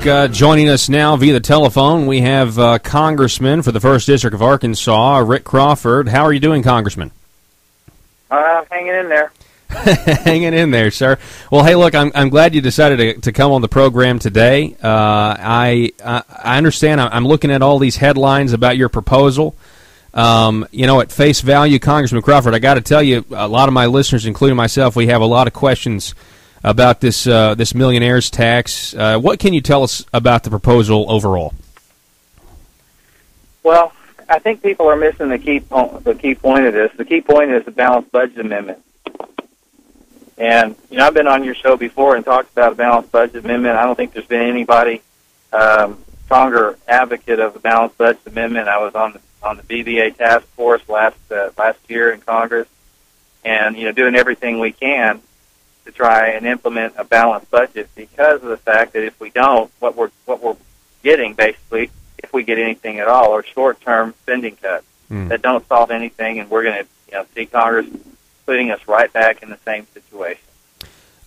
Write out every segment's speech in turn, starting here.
Joining us now via the telephone, we have Congressman for the 1st District of Arkansas, Rick Crawford. How are you doing, Congressman? Hanging in there. Hanging in there, sir. Well, hey, look, I'm glad you decided to come on the program today. I understand. I'm looking at all these headlines about your proposal. At face value, Congressman Crawford, I got to tell you, a lot of my listeners, including myself, we have a lot of questions about this millionaire's tax. What can you tell us about the proposal overall? Well, I think people are missing the key point of this. The key point is the balanced budget amendment. And I've been on your show before and talked about a balanced budget amendment. I don't think there's been anybody stronger advocate of a balanced budget amendment. I was on the BBA task force last year in Congress, and doing everything we can to try and implement a balanced budget, because of the fact that if we don't, what we're getting basically, if we get anything at all, are short-term spending cuts that don't solve anything, and we're going to see Congress putting us right back in the same situation.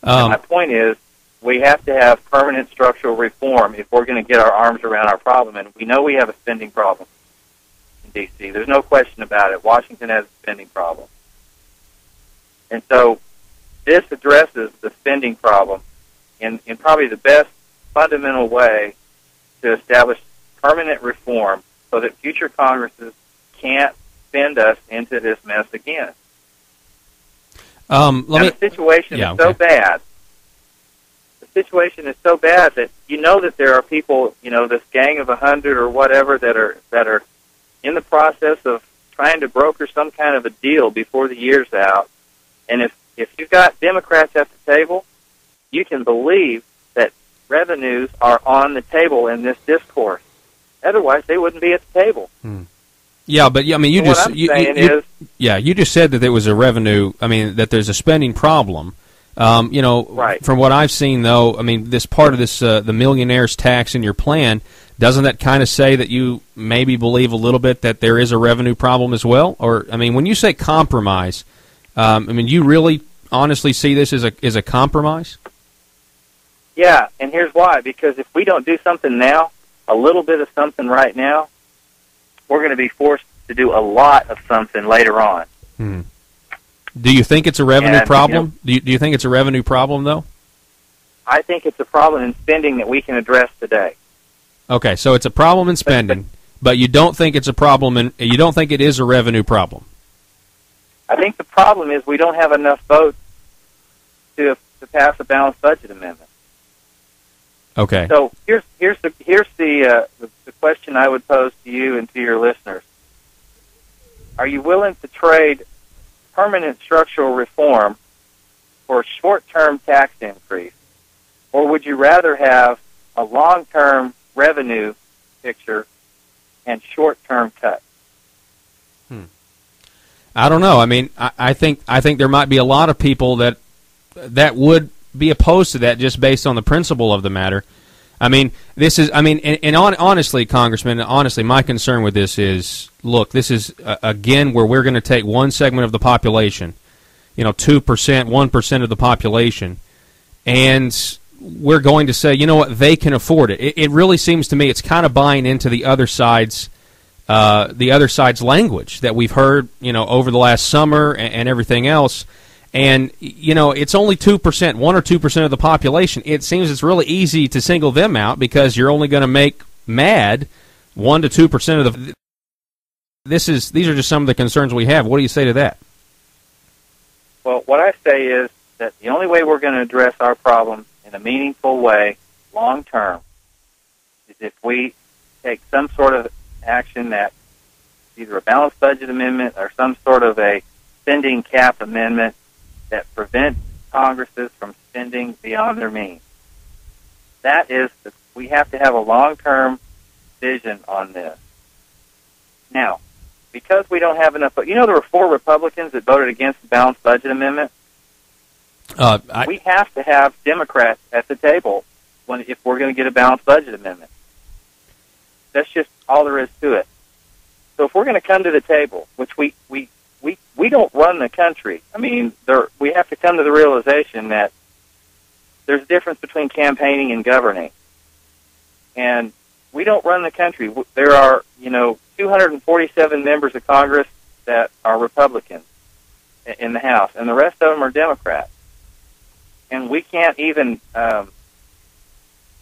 And my point is, we have to have permanent structural reform if we're going to get our arms around our problem, and we know we have a spending problem in D.C. There's no question about it. Washington has a spending problem. And so this addresses the spending problem in probably the best fundamental way to establish permanent reform so that future Congresses can't spend us into this mess again. The situation is so bad. The situation is so bad that that there are people, this gang of 100 or whatever that are in the process of trying to broker some kind of a deal before the year's out. And if you've got Democrats at the table, you can believe that revenues are on the table in this discourse. Otherwise, they wouldn't be at the table. Yeah, but you just said that there was a revenue. I mean, that there's a spending problem. Right. From what I've seen, though, I mean, this part of this the millionaire's tax in your plan, doesn't that kind of say that you maybe believe a little bit that there is a revenue problem as well? Or I mean, when you say compromise, you really honestly see this as a compromise? Yeah, and here's why. Because if we don't do something now, a little bit of something right now, we're going to be forced to do a lot of something later on. Do you think it's a revenue problem? Do you think it's a revenue problem, though? I think it's a problem in spending that we can address today. Okay, so it's a problem in spending, but you don't think it's a problem, and you don't think it is a revenue problem. I think the problem is we don't have enough votes to pass a balanced budget amendment. Okay. So here's the question I would pose to you and to your listeners. Are you willing to trade permanent structural reform for a short-term tax increase, or would you rather have a long-term revenue picture and short-term cuts? I don't know. I mean, I think there might be a lot of people that would be opposed to that just based on the principle of the matter. I mean, this is. I mean, honestly, Congressman, my concern with this is, look, this is again where we're going to take one segment of the population, 2%, 1% of the population, and we're going to say, you know what, they can afford it. It really seems to me it's kind of buying into the other side's language that we've heard, over the last summer and everything else. And, it's only 2%, 1 or 2% of the population. It seems it's really easy to single them out because you're only going to make mad 1 to 2% of the. These are just some of the concerns we have. What do you say to that? Well, what I say is that the only way we're going to address our problem in a meaningful way, long term, is if we take some sort of action that either a balanced budget amendment or some sort of a spending cap amendment that prevents Congresses from spending beyond their means. That is, we have to have a long-term vision on this. Now, because we don't have enough, there were 4 Republicans that voted against the balanced budget amendment. We have to have Democrats at the table if we're going to get a balanced budget amendment. That's just all there is to it. So if we're going to come to the table, which we don't run the country. I mean, we have to come to the realization that there's a difference between campaigning and governing. And we don't run the country. There are, 247 members of Congress that are Republicans in the House, and the rest of them are Democrats. And we can't even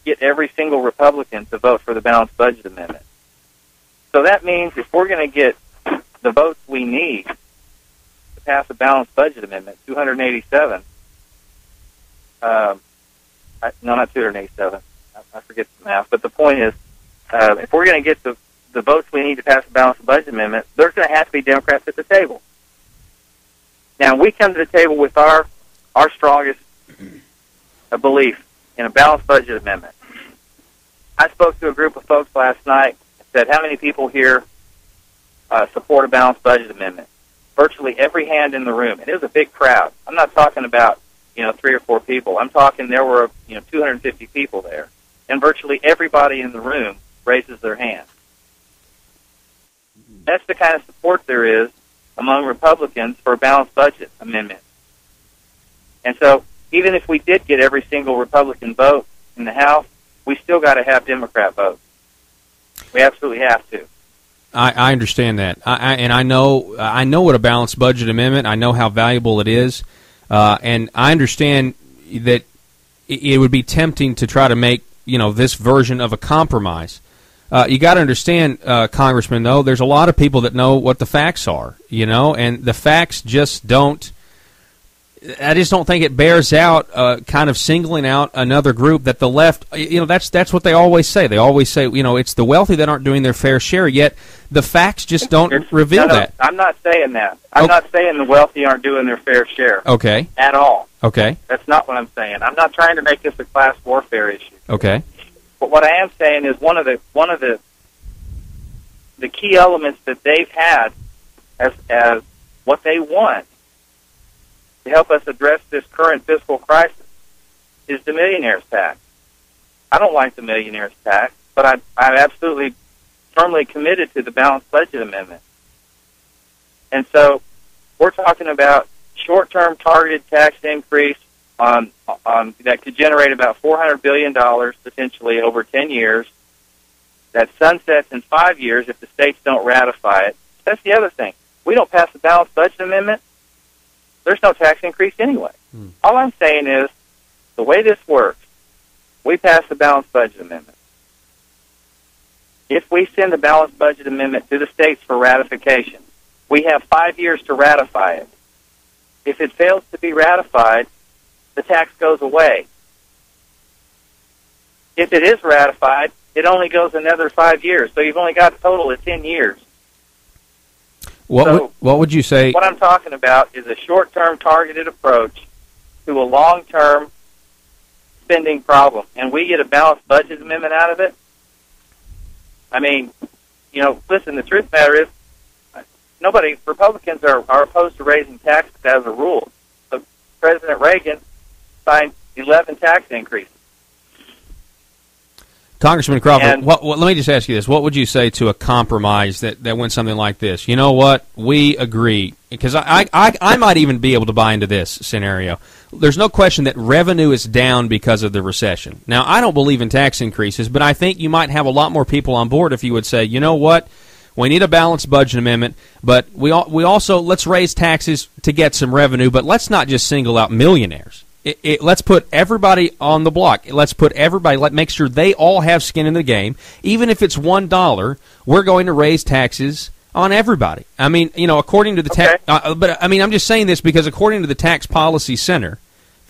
get every single Republican to vote for the balanced budget amendment. So that means if we're going to get the votes we need to pass a balanced budget amendment, 287, no, not 287, I forget the math, but the point is, if we're going to get the votes we need to pass a balanced budget amendment, there's going to have to be Democrats at the table. Now, we come to the table with our strongest belief in a balanced budget amendment. I spoke to a group of folks last night and said, how many people here support a balanced budget amendment? Virtually every hand in the room. It was a big crowd. I'm not talking about, 3 or 4 people. I'm talking there were, 250 people there. And virtually everybody in the room raises their hand. That's the kind of support there is among Republicans for a balanced budget amendment. And so even if we did get every single Republican vote in the House, we still got to have Democrat votes. We absolutely have to. I understand that, and I know what a balanced budget amendment. I know how valuable it is, and I understand that it would be tempting to try to make this version of a compromise. You got to understand, Congressman, though, there's a lot of people that know what the facts are, and the facts just don't. I just don't think it bears out kind of singling out another group that the left, that's what they always say. They always say, it's the wealthy that aren't doing their fair share, yet the facts just don't reveal that. I'm not saying that. I'm not saying the wealthy aren't doing their fair share. Okay. At all. Okay. That's not what I'm saying. I'm not trying to make this a class warfare issue. Okay. But what I am saying is one of the key elements that they've had as what they want to help us address this current fiscal crisis is the millionaire's tax. I don't like the millionaire's tax, but I'm absolutely firmly committed to the balanced budget amendment. And so we're talking about short-term targeted tax increase on that could generate about $400 billion potentially over 10 years. That sunsets in 5 years if the states don't ratify it. That's the other thing. We don't pass the balanced budget amendment, there's no tax increase anyway. All I'm saying is, the way this works, we pass the balanced budget amendment. If we send the balanced budget amendment to the states for ratification, we have 5 years to ratify it. If it fails to be ratified, the tax goes away. If it is ratified, it only goes another 5 years. So you've only got a total of 10 years. What would you say? What I'm talking about is a short-term targeted approach to a long-term spending problem. And we get a balanced budget amendment out of it. I mean, listen, the truth of the matter is, Republicans are opposed to raising taxes as a rule. So President Reagan signed 11 tax increases. Congressman Crawford, let me just ask you this. What would you say to a compromise that went something like this? You know what? We agree. Because I might even be able to buy into this scenario. There's no question that revenue is down because of the recession. Now, I don't believe in tax increases, but I think you might have a lot more people on board if you would say, you know what? We need a balanced budget amendment, but we also, let's raise taxes to get some revenue, but let's not just single out millionaires. Let's put everybody on the block. Let's put everybody. Make sure they all have skin in the game. Even if it's $1, we're going to raise taxes on everybody. I mean, according to the tax. But I mean, I'm just saying this because according to the Tax Policy Center,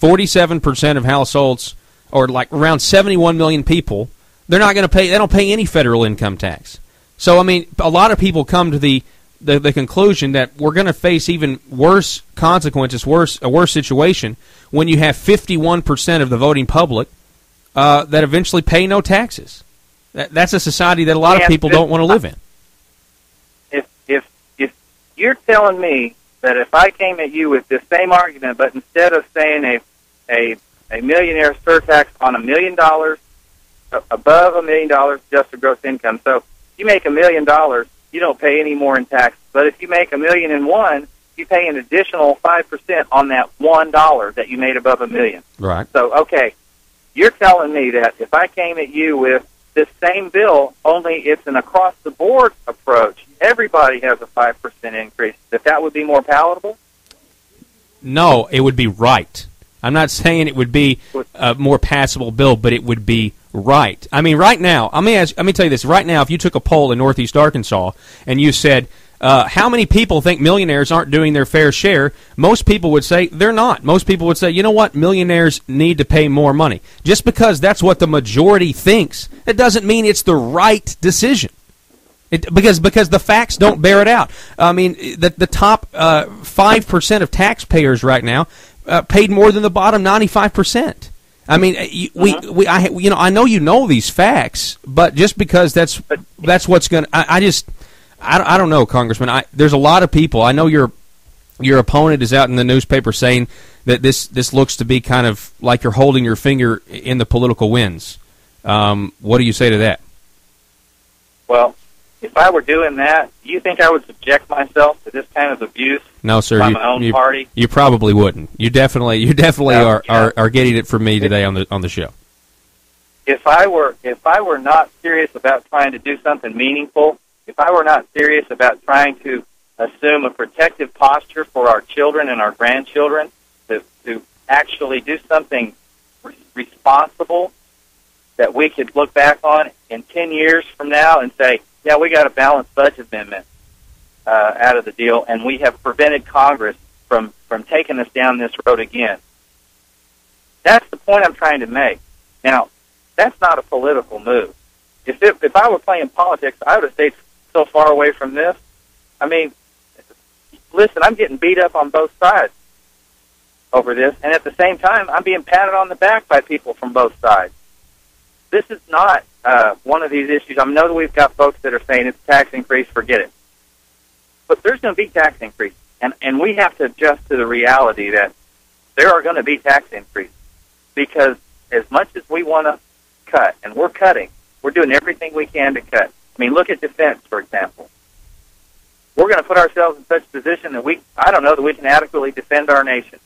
47% of households, or like around 71 million people, they're not going to pay. They don't pay any federal income tax. So I mean, a lot of people come to the conclusion that we're going to face even worse consequences, a worse situation when you have 51% of the voting public that eventually pay no taxes. That's a society that a lot of people don't want to live in. If you're telling me that if I came at you with this same argument, but instead of saying a millionaire surtax on $1 million, above $1 million adjusted gross income, so if you make $1 million, you don't pay any more in tax. But if you make $1,000,001, you pay an additional 5% on that $1 that you made above $1 million. Right. So, okay, you're telling me that if I came at you with this same bill, only it's an across-the-board approach. Everybody has a 5% increase. That would be more palatable? No, it would be right. I'm not saying it would be a more passable bill, but it would be right. I mean, right now, let me tell you this. Right now, if you took a poll in Northeast Arkansas and you said, how many people think millionaires aren't doing their fair share, most people would say they're not. Most people would say, you know what, millionaires need to pay more money. Just because that's what the majority thinks, it doesn't mean it's the right decision. Because the facts don't bear it out. I mean, the top 5% of taxpayers right now paid more than the bottom 95%. I mean, I know you know these facts, but just because that's what's going to, I don't know, Congressman. There's a lot of people. I know your opponent is out in the newspaper saying that this looks to be kind of like you're holding your finger in the political winds. What do you say to that? Well, if I were doing that, do you think I would subject myself to this kind of abuse? No, sir. By my own party? You probably wouldn't. You definitely are getting it from me today on the show. If I were not serious about trying to do something meaningful, if I were not serious about trying to assume a protective posture for our children and our grandchildren, to actually do something responsible that we could look back on in 10 years from now and say, yeah, we got a balanced budget amendment out of the deal, and we have prevented Congress from taking us down this road again. That's the point I'm trying to make. Now, that's not a political move. If I were playing politics, I would have stayed so far away from this. I mean, listen, I'm getting beat up on both sides over this, and at the same time, I'm being patted on the back by people from both sides. This is not one of these issues. I know that we've got folks that are saying it's a tax increase, forget it. But there's going to be tax increase, and we have to adjust to the reality that there are going to be tax increases, because as much as we want to cut, and we're cutting, we're doing everything we can to cut. I mean, look at defense, for example. We're going to put ourselves in such a position that I don't know that we can adequately defend our nation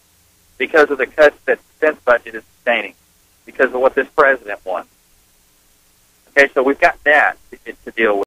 because of the cuts that the defense budget is sustaining, because of what this president wants. Okay, so we've got that to deal with.